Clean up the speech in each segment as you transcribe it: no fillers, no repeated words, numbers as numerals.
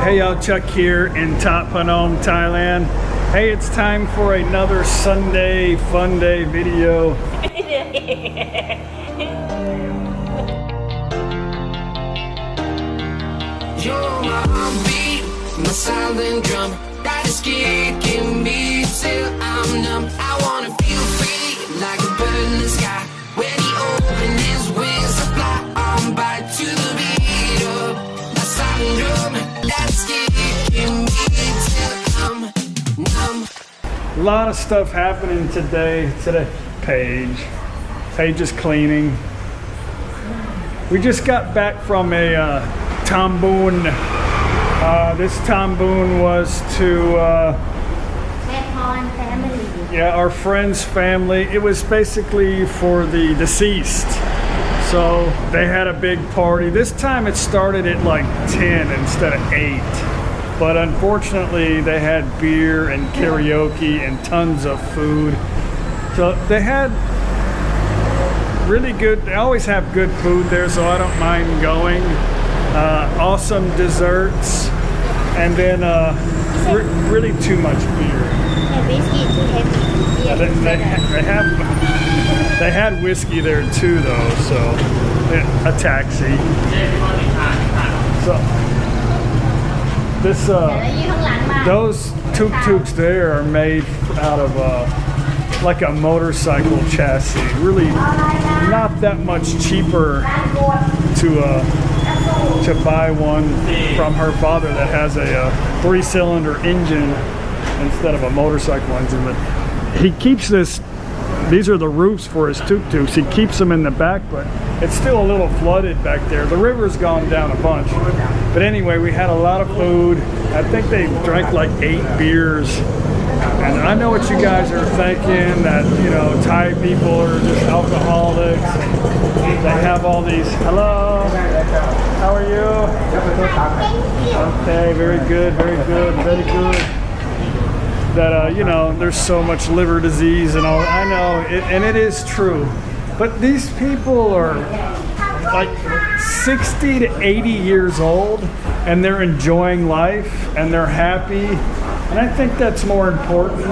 Hey y'all, Chuck here in Phanom, Thailand. Hey, it's time for another Sunday fun day video. You're my heartbeat, my silent drum. That is kicking me till I'm numb. I wanna feel free like a bird in the sky. When he opens his wings to fly on by to the beat of my silent drum. That's kicking me till I'm numb. A lot of stuff happening today. Paige is cleaning. We just got back from a Tamboon. This Tamboon was to family. yeah, our friend's family. It was basically for the deceased. So they had a big party. This time it started at like 10 instead of 8. But unfortunately they had beer and karaoke and tons of food. So they had really good, they always have good food there, so I don't mind going. Awesome desserts, and then really too much beer. Whiskey too heavy. They had whiskey there too, though. So a taxi. So this those tuk-tuks there are made out of like a motorcycle chassis. Really, not that much cheaper to buy one from her father that has a 3-cylinder engine instead of a motorcycle engine. But he keeps these are the roofs for his tuk-tuks. He keeps them in the back, but it's still a little flooded back there. The river's gone down a bunch. But anyway, we had a lot of food. I think they drank like 8 beers. And I know what you guys are thinking, that, you know, Thai people are just alcoholics. They have all these, hello, how are you? Okay, very good, very good, very good. That, you know, there's so much liver disease and all. I know, and it is true. But these people are like 60 to 80 years old, and they're enjoying life, and they're happy. And I think that's more important. You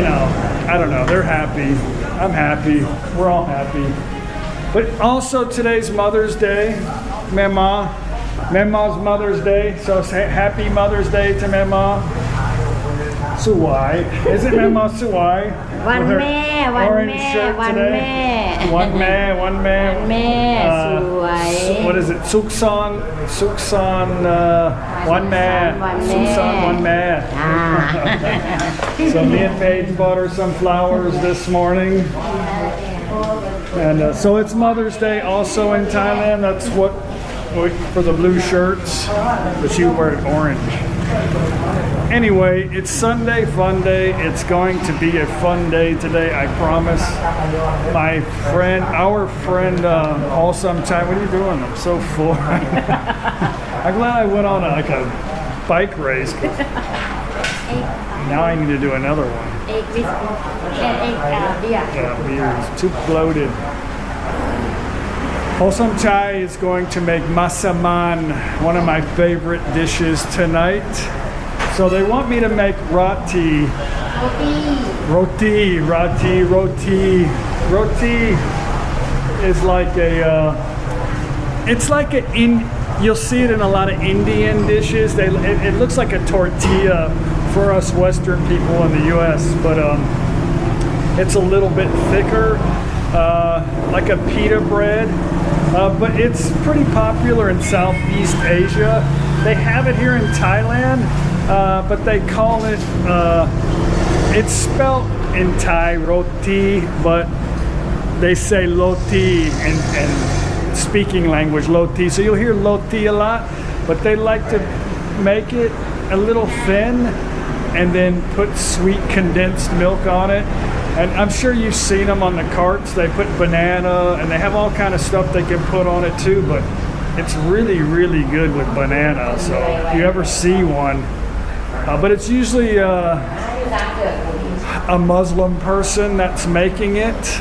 know, I don't know, they're happy. I'm happy. We're all happy. But also today's Mother's Day. Mema's Mother's Day. So say happy Mother's Day to Mema. Suwai. Is it Mema Suwai? One man. What is it? Suksan, one man. Suksan, one man. So me and Paige bought her some flowers this morning. And so it's Mother's Day also in Thailand. That's what for the blue shirts, but you wear it orange. Anyway, it's Sunday fun day. It's going to be a fun day today, I promise. Our friend, Awesome Chai, what are you doing? I'm so full. I'm glad I went on a bike race. Now I need to do another one. Yeah, beer is too bloated. Awesome Chai is going to make masaman, one of my favorite dishes tonight. So they want me to make roti. Roti is like you'll see it in a lot of Indian dishes. It looks like a tortilla for us Western people in the US, but it's a little bit thicker, like a pita bread. But it's pretty popular in Southeast Asia. They have it here in Thailand, but they call it, it's spelled in Thai, roti, but they say loti in speaking language, loti. So you'll hear loti a lot, but they like to make it a little thin and then put sweet condensed milk on it. And I'm sure you've seen them on the carts. They put banana, and they have all kind of stuff they can put on it too, but it's really, really good with banana. So if you ever see one, but it's usually a Muslim person that's making it.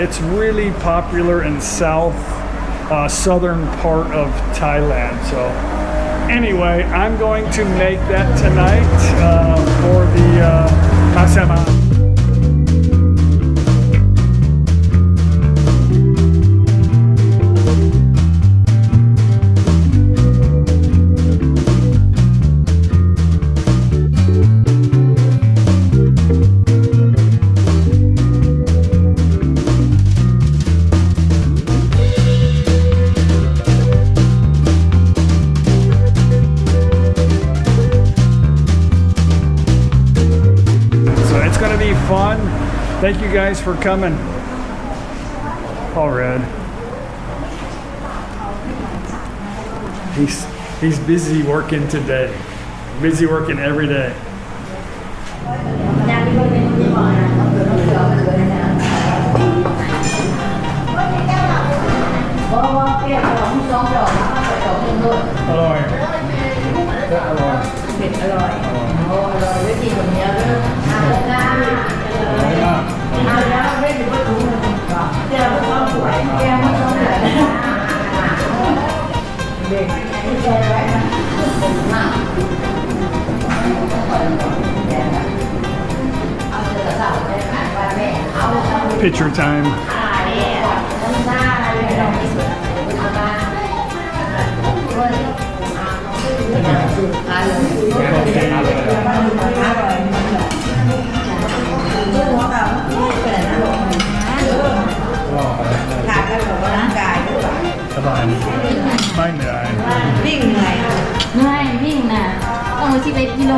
It's really popular in southern part of Thailand. So Anyway, I'm going to make that tonight for the Mafia. Fun. Thank you guys for coming. All red. He's busy working today. Busy working every day. Picture time.ไม่เหนื่อยวิ่งเหนื่อยไม่วิ่งน่ะต้องมา11 กิโล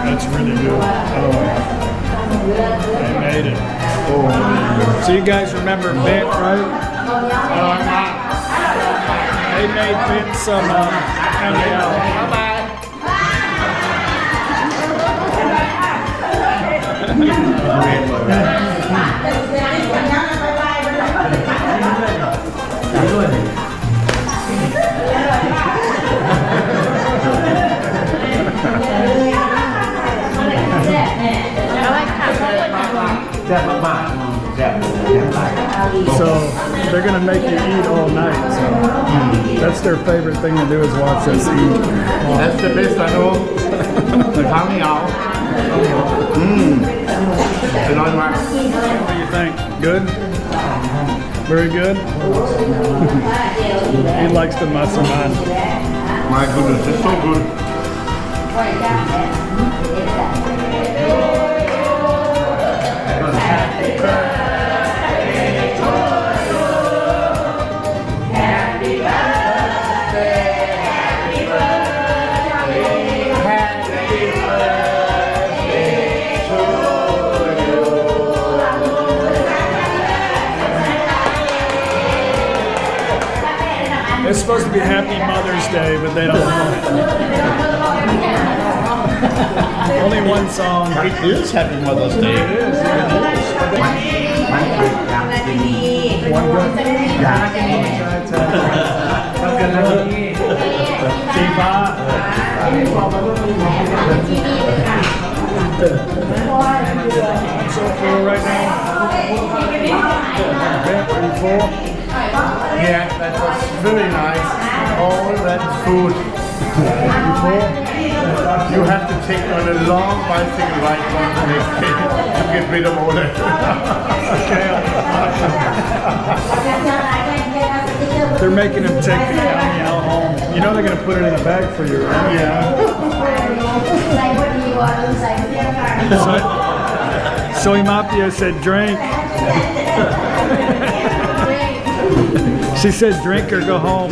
That's really good. I made it. So you guys remember Bent, right? They made Bent some So they're gonna make you eat all night. So that's their favorite thing to do is watch us eat. That's the best I know. What do you think? Good? Very good? He likes the masaman. My goodness, it's so good. It's supposed to be Happy Mother's Day, but they don't know it. Only one song. It is Happy Mother's Day. It is. One good. I'm so full right now. Are you full? Yeah, that was really nice. All that food. You full? You have to take on a long bicycle ride on the next day to get rid of all that. They're making him take the county out home. You know they're going to put it in a bag for you, right? Yeah. So Mafia said drink. She says drink or go home.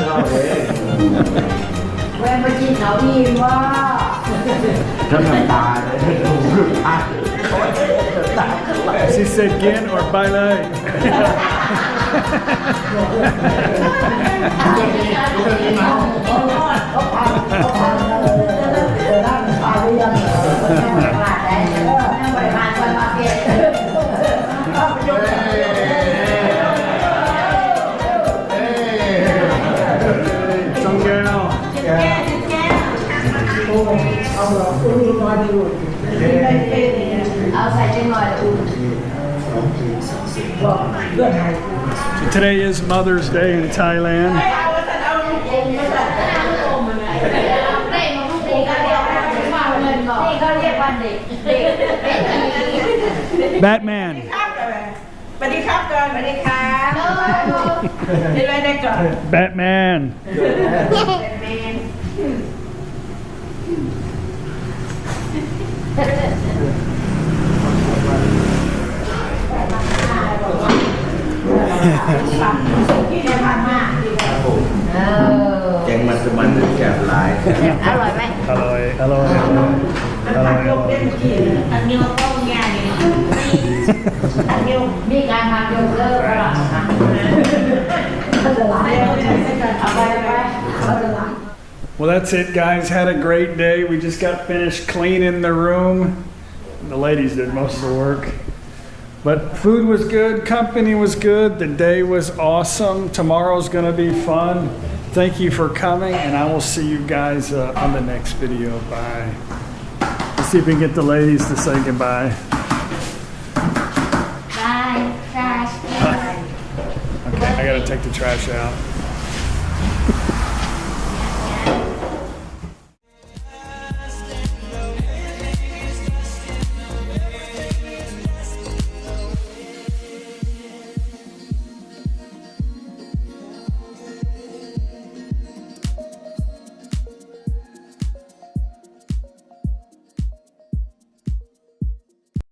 She said gin or baile. So today is Mother's Day in Thailand. Batman. สวัสดีครับก่อนสวัสดีครับนี่เลยได้ก่อน Batman. Yang macam-macam siap lain. อร่อยไหม Hello, hello, hello. ผักยกเล่นกี่ผักนิ้วต้องง่ายนี่ผักนิ้ว มีการทำโยเกิร์ตอร่อยค่ะ Well, that's it, guys. Had a great day. We just got finished cleaning the room. The ladies did most of the work. But food was good, company was good, the day was awesome. Tomorrow's going to be fun. Thank you for coming, and I will see you guys on the next video. Bye. Let's see if we can get the ladies to say goodbye. Bye. Trash. Okay, I got to take the trash out.